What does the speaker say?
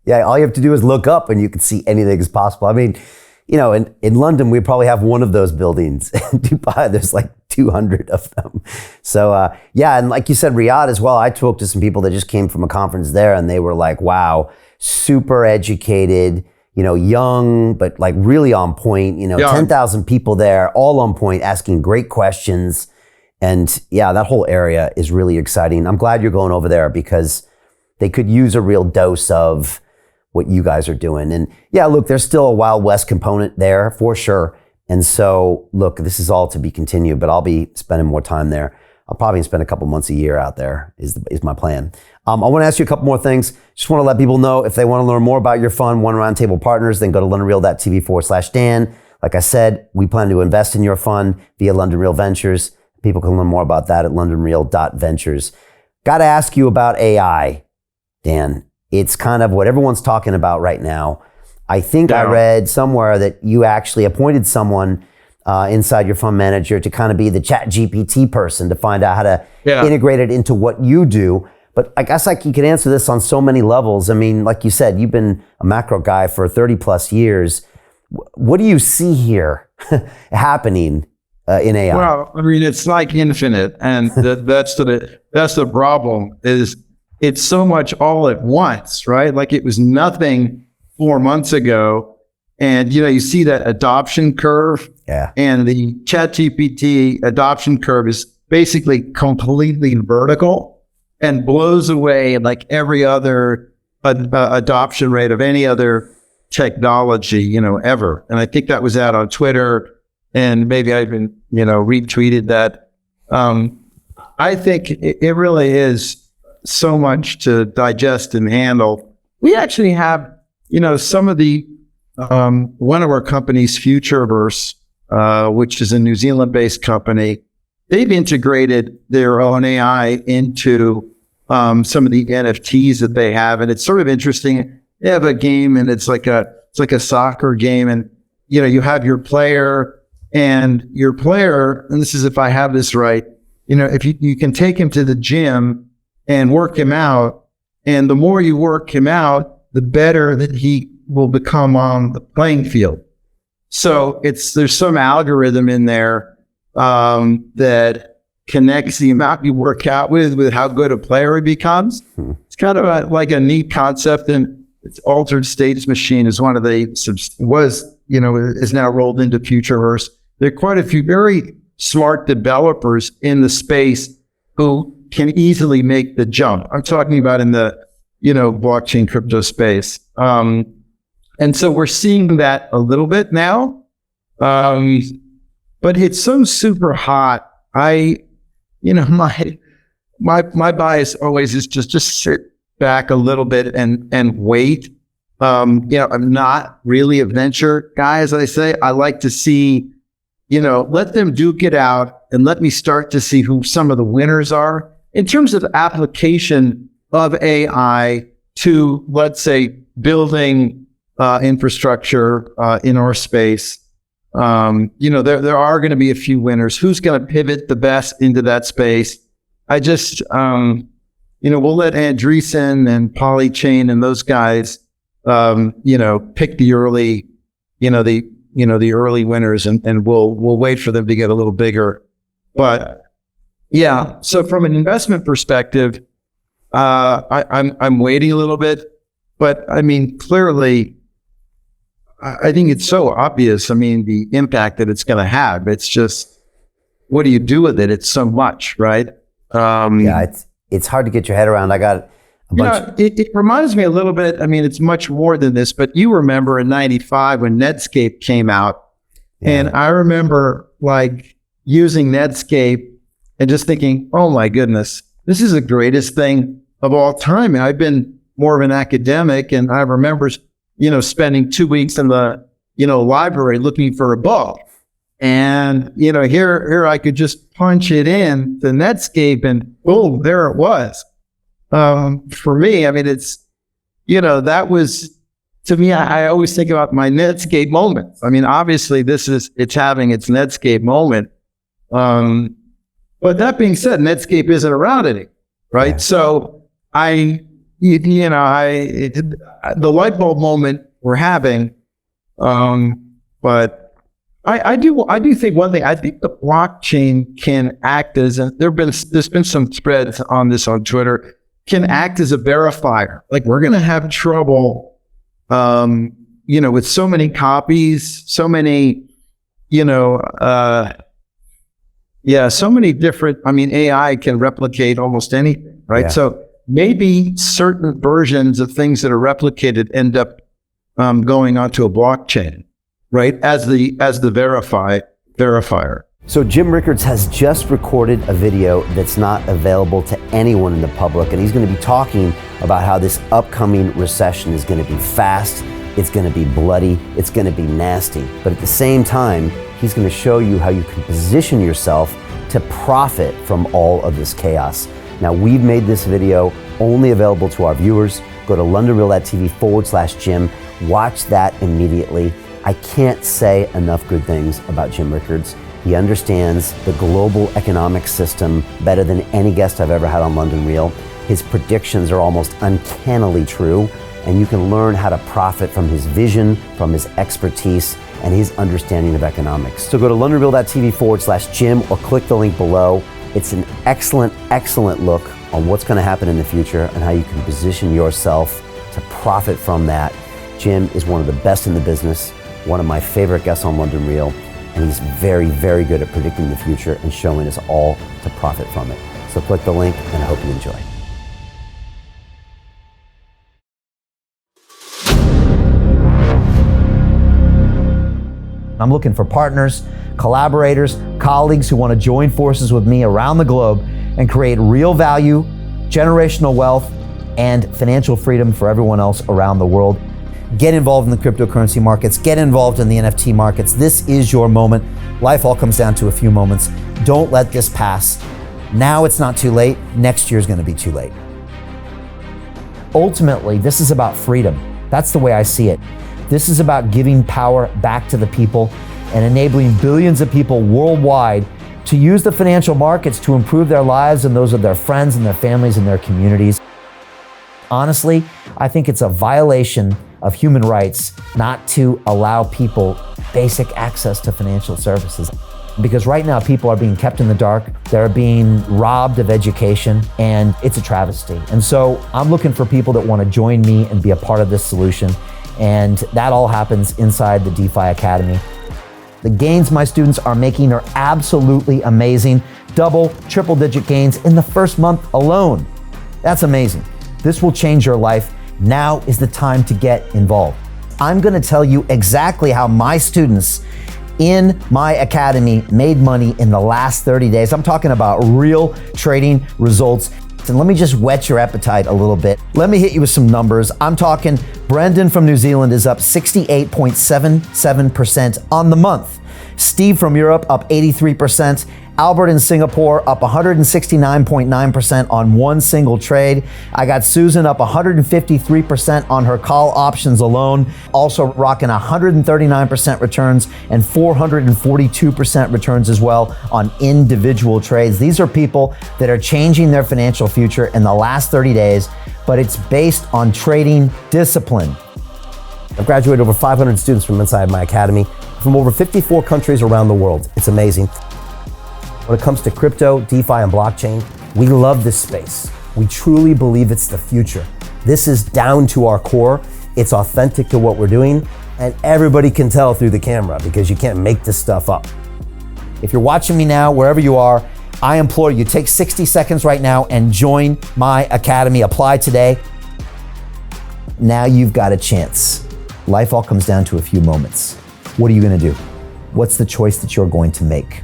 Yeah, all you have to do is look up and you can see anything is possible. I mean, in London, we probably have one of those buildings. In Dubai, there's like 200 of them. So, yeah, and like you said, Riyadh as well. I talked to some people that just came from a conference there, and they were like, wow, super educated, young, but like really on point, 10,000 people there, all on point, asking great questions. And yeah, that whole area is really exciting. I'm glad you're going over there because they could use a real dose of what you guys are doing. And yeah, look, there's still a Wild West component there for sure. And so look, this is all to be continued, but I'll be spending more time there. I'll probably spend a couple months a year out there is my plan. I want to ask you a couple more things. Just want to let people know if they want to learn more about your fund, One Roundtable Partners, then go to londonreal.tv/Dan. Like I said, we plan to invest in your fund via London Real Ventures. People can learn more about that at londonreal.ventures. Got to ask you about AI, Dan. It's kind of what everyone's talking about right now. I think I read somewhere that you actually appointed someone inside your fund manager to kind of be the chat GPT person to find out how to integrate it into what you do. But I guess like you could answer this on so many levels. I mean, like you said, you've been a macro guy for 30 plus years. What do you see here happening in AI? Well, I mean, it's like infinite. And that's the problem is it's so much all at once, right? Like it was nothing 4 months ago. And, you see that adoption curve. Yeah. And the ChatGPT adoption curve is basically completely vertical and blows away like every other adoption rate of any other technology, ever. And I think that was out on Twitter, and maybe I even, retweeted that. I think it really is so much to digest and handle. We actually have, some of the, one of our companies, Futureverse, which is a New Zealand-based company, they've integrated their own AI into some of the NFTs that they have. And it's sort of interesting. They have a game and it's like a soccer game. And, you have your player, and this is if I have this right, if you can take him to the gym and work him out, and the more you work him out, the better that he will become on the playing field. So there's some algorithm in there that connects the amount you work out with how good a player he becomes. It's kind of like a neat concept, and it's altered states machine is one of the is now rolled into Futureverse. There are quite a few very smart developers in the space who can easily make the jump. I'm talking about in the, blockchain crypto space. And so we're seeing that a little bit now. But it's so super hot. My bias always is just sit back a little bit and wait. I'm not really a venture guy, as I say. I like to see, let them duke it out and let me start to see who some of the winners are in terms of application of AI to, let's say, building infrastructure in our space. There are going to be a few winners. Who's going to pivot the best into that space? I just, we'll let Andreessen and Polychain and those guys, pick the early, the early winners, and we'll wait for them to get a little bigger. But yeah, so from an investment perspective, I'm waiting a little bit, but I mean, clearly, I think it's so obvious. I mean, the impact that it's going to have. It's just, what do you do with it? It's so much, right? It's hard to get your head around. I got a bunch. It reminds me a little bit. I mean, it's much more than this, but you remember in '95 when Netscape came out, and I remember like using Netscape and just thinking, oh my goodness, this is the greatest thing of all time. And I've been more of an academic, and I remember, spending 2 weeks in the, library looking for a book. And, here I could just punch it in the Netscape and boom, there it was. For me, I mean, it's, that was, to me, I always think about my Netscape moment. I mean, obviously it's having its Netscape moment. But that being said, Netscape isn't around anymore, right? Yeah. So I the light bulb moment we're having, but I do think one thing. I think the blockchain can act as, and there's been some spreads on this on Twitter, can act as a verifier. Like, we're going to have trouble, with so many copies, so many, so many different. I mean, AI can replicate almost anything, right? Yeah. So maybe certain versions of things that are replicated end up going onto a blockchain, right? As the verifier. So Jim Rickards has just recorded a video that's not available to anyone in the public, and he's going to be talking about how this upcoming recession is going to be fast, it's going to be bloody, it's going to be nasty. But at the same time, he's going to show you how you can position yourself to profit from all of this chaos. Now, we've made this video only available to our viewers. Go to londonreal.tv/Jim. Watch that immediately. I can't say enough good things about Jim Rickards. He understands the global economic system better than any guest I've ever had on London Real. His predictions are almost uncannily true, and you can learn how to profit from his vision, from his expertise, and his understanding of economics. So go to londonreal.tv/Jim or click the link below. It's an excellent, excellent look on what's going to happen in the future and how you can position yourself to profit from that. Jim is one of the best in the business, one of my favorite guests on London Real, and he's very, very good at predicting the future and showing us all to profit from it. So click the link, and I hope you enjoy. I'm looking for partners, collaborators, colleagues who want to join forces with me around the globe and create real value, generational wealth, and financial freedom for everyone else around the world. Get involved in the cryptocurrency markets, get involved in the NFT markets. This is your moment. Life all comes down to a few moments. Don't let this pass. Now it's not too late. Next year's going to be too late. Ultimately, this is about freedom. That's the way I see it. This is about giving power back to the people and enabling billions of people worldwide to use the financial markets to improve their lives and those of their friends and their families and their communities. Honestly, I think it's a violation of human rights not to allow people basic access to financial services. Because right now people are being kept in the dark, they're being robbed of education, and it's a travesty. And so I'm looking for people that want to join me and be a part of this solution. And that all happens inside the DeFi Academy. The gains my students are making are absolutely amazing. Double, triple digit gains in the first month alone. That's amazing. This will change your life. Now is the time to get involved. I'm going to tell you exactly how my students in my academy made money in the last 30 days. I'm talking about real trading results. And let me just whet your appetite a little bit. Let me hit you with some numbers. I'm talking Brendan from New Zealand is up 68.77% on the month. Steve from Europe up 83%. Albert in Singapore up 169.9% on one single trade. I got Susan up 153% on her call options alone, also rocking 139% returns and 442% returns as well on individual trades. These are people that are changing their financial future in the last 30 days, but it's based on trading discipline. I've graduated over 500 students from inside my academy from over 54 countries around the world. It's amazing. When it comes to crypto, DeFi, and blockchain, we love this space. We truly believe it's the future. This is down to our core. It's authentic to what we're doing, and everybody can tell through the camera because you can't make this stuff up. If you're watching me now, wherever you are, I implore you, take 60 seconds right now and join my academy. Apply today. Now you've got a chance. Life all comes down to a few moments. What are you going to do? What's the choice that you're going to make?